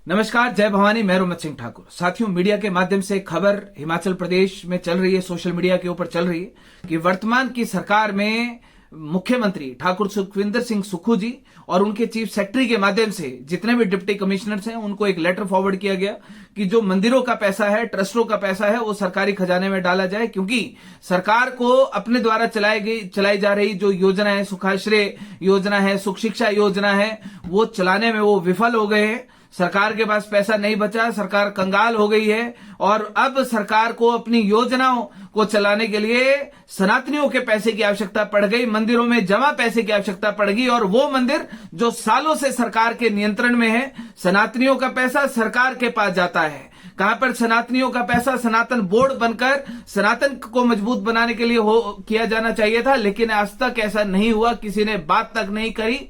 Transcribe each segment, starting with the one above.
नमस्कार, जय भवानी। मैं रोमत सिंह ठाकुर। साथियों, मीडिया के माध्यम से खबर हिमाचल प्रदेश में चल रही है, सोशल मीडिया के ऊपर चल रही है कि वर्तमान की सरकार में मुख्यमंत्री ठाकुर सुखविंदर सिंह सुक्खू जी और उनके चीफ सेक्रेटरी के माध्यम से जितने भी डिप्टी कमिश्नर्स हैं उनको एक लेटर फॉरवर्ड किया गया कि जो मंदिरों का पैसा है, ट्रस्टों का पैसा है, वो सरकारी खजाने में डाला जाए, क्योंकि सरकार को अपने द्वारा चलाई जा रही जो योजना है, सुखाश्रय योजना है, सुख शिक्षा योजना है, वो चलाने में वो विफल हो गए हैं। सरकार के पास पैसा नहीं बचा, सरकार कंगाल हो गई है और अब सरकार को अपनी योजनाओं को चलाने के लिए सनातनियों के पैसे की आवश्यकता पड़ गई, मंदिरों में जमा पैसे की आवश्यकता पड़ गई। और वो मंदिर जो सालों से सरकार के नियंत्रण में है, सनातनियों का पैसा सरकार के पास जाता है। कहां पर सनातनियों का पैसा सनातन बोर्ड बनकर सनातन को मजबूत बनाने के लिए किया जाना चाहिए था, लेकिन आज तक ऐसा नहीं हुआ, किसी ने बात तक नहीं करी।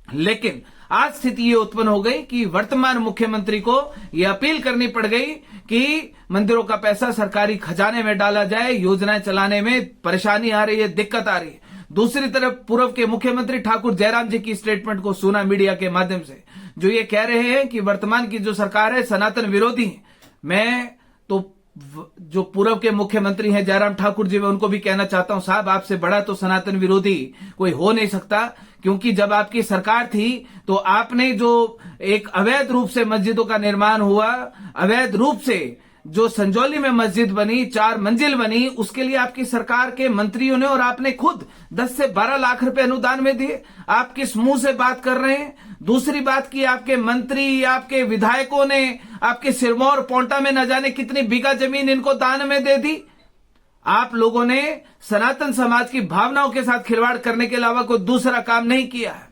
लेकिन आज स्थिति ये उत्पन्न हो गई कि वर्तमान मुख्यमंत्री को यह अपील करनी पड़ गई कि मंदिरों का पैसा सरकारी खजाने में डाला जाए, योजनाएं चलाने में परेशानी आ रही है, दिक्कत आ रही है। दूसरी तरफ पूर्व के मुख्यमंत्री ठाकुर जयराम जी की स्टेटमेंट को सुना मीडिया के माध्यम से, जो ये कह रहे हैं कि वर्तमान की जो सरकार है सनातन विरोधी है। मैं तो जो पूर्व के मुख्यमंत्री हैं जयराम ठाकुर जी, मैं उनको भी कहना चाहता हूं, साहब आपसे बड़ा तो सनातन विरोधी कोई हो नहीं सकता, क्योंकि जब आपकी सरकार थी तो आपने जो एक अवैध रूप से मस्जिदों का निर्माण हुआ, अवैध रूप से जो संजौली में मस्जिद बनी, 4 मंजिल बनी, उसके लिए आपकी सरकार के मंत्रियों ने और आपने खुद 10 से 12 लाख रुपए अनुदान में दिए। आप किस मुंह से बात कर रहे हैं? दूसरी बात की आपके मंत्री, आपके विधायकों ने आपके सिरमौर पोंटा में न जाने कितनी बीघा जमीन इनको दान में दे दी। आप लोगों ने सनातन समाज की भावनाओं के साथ खिलवाड़ करने के अलावा कोई दूसरा काम नहीं किया है।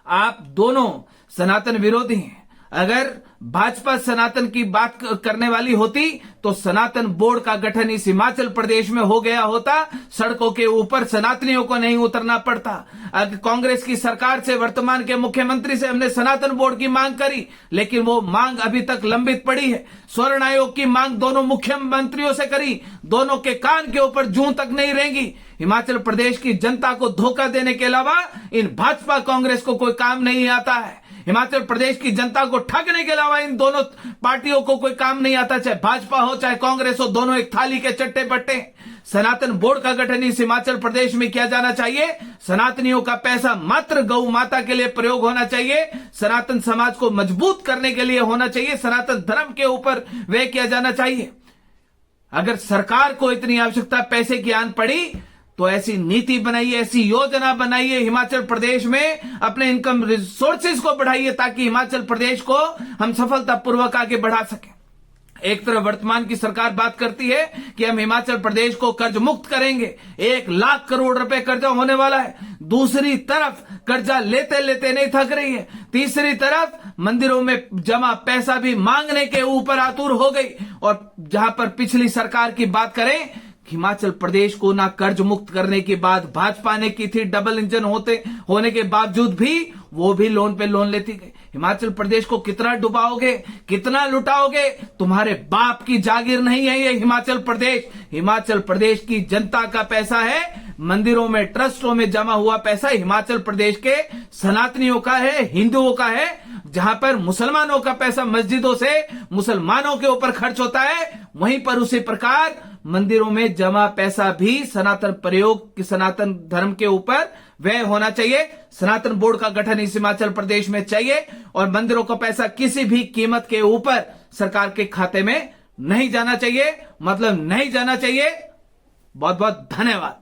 आप दोनों सनातन विरोधी हैं। अगर भाजपा सनातन की बात करने वाली होती तो सनातन बोर्ड का गठन इस हिमाचल प्रदेश में हो गया होता, सड़कों के ऊपर सनातनियों को नहीं उतरना पड़ता। अगर कांग्रेस की सरकार से, वर्तमान के मुख्यमंत्री से हमने सनातन बोर्ड की मांग करी, लेकिन वो मांग अभी तक लंबित पड़ी है। स्वर्ण आयोग की मांग दोनों मुख्यमंत्रियों से करी, दोनों के कान के ऊपर जूं तक नहीं रहेंगी। हिमाचल प्रदेश की जनता को धोखा देने के अलावा इन भाजपा कांग्रेस को कोई काम नहीं आता है। हिमाचल प्रदेश की जनता को ठगने के अलावा इन दोनों पार्टियों को कोई काम नहीं आता, चाहे भाजपा हो चाहे कांग्रेस हो, दोनों एक थाली के चट्टे बट्टे। सनातन बोर्ड का गठन इस हिमाचल प्रदेश में किया जाना चाहिए। सनातनियों का पैसा मात्र गौ माता के लिए प्रयोग होना चाहिए, सनातन समाज को मजबूत करने के लिए होना चाहिए, सनातन धर्म के ऊपर व्यय किया जाना चाहिए। अगर सरकार को इतनी आवश्यकता पैसे की आन पड़ी तो ऐसी नीति बनाइए, ऐसी योजना बनाइए, हिमाचल प्रदेश में अपने इनकम रिसोर्सेज को बढ़ाइए ताकि हिमाचल प्रदेश को हम सफलतापूर्वक आगे बढ़ा सकें। एक तरफ वर्तमान की सरकार बात करती है कि हम हिमाचल प्रदेश को कर्ज मुक्त करेंगे, 1 लाख करोड़ रुपए कर्जा होने वाला है। दूसरी तरफ कर्जा लेते लेते नहीं थक रही है। तीसरी तरफ मंदिरों में जमा पैसा भी मांगने के ऊपर आतुर हो गई। और जहां पर पिछली सरकार की बात करें, हिमाचल प्रदेश को ना कर्ज मुक्त करने की बात भाजपा ने की थी, डबल इंजन होने के बावजूद भी वो भी लोन पे लोन लेती गई। हिमाचल प्रदेश को कितना डुबाओगे, कितना लुटाओगे? तुम्हारे बाप की जागीर नहीं है ये हिमाचल प्रदेश। हिमाचल प्रदेश की जनता का पैसा है, मंदिरों में, ट्रस्टों में जमा हुआ पैसा हिमाचल प्रदेश के सनातनियों का है, हिंदुओं का है। जहां पर मुसलमानों का पैसा मस्जिदों से मुसलमानों के ऊपर खर्च होता है, वहीं पर उसी प्रकार मंदिरों में जमा पैसा भी सनातन प्रयोग, सनातन धर्म के ऊपर व्यय होना चाहिए। सनातन बोर्ड का गठन इस हिमाचल प्रदेश में चाहिए और मंदिरों का पैसा किसी भी कीमत के ऊपर सरकार के खाते में नहीं जाना चाहिए, मतलब नहीं जाना चाहिए। बहुत बहुत धन्यवाद।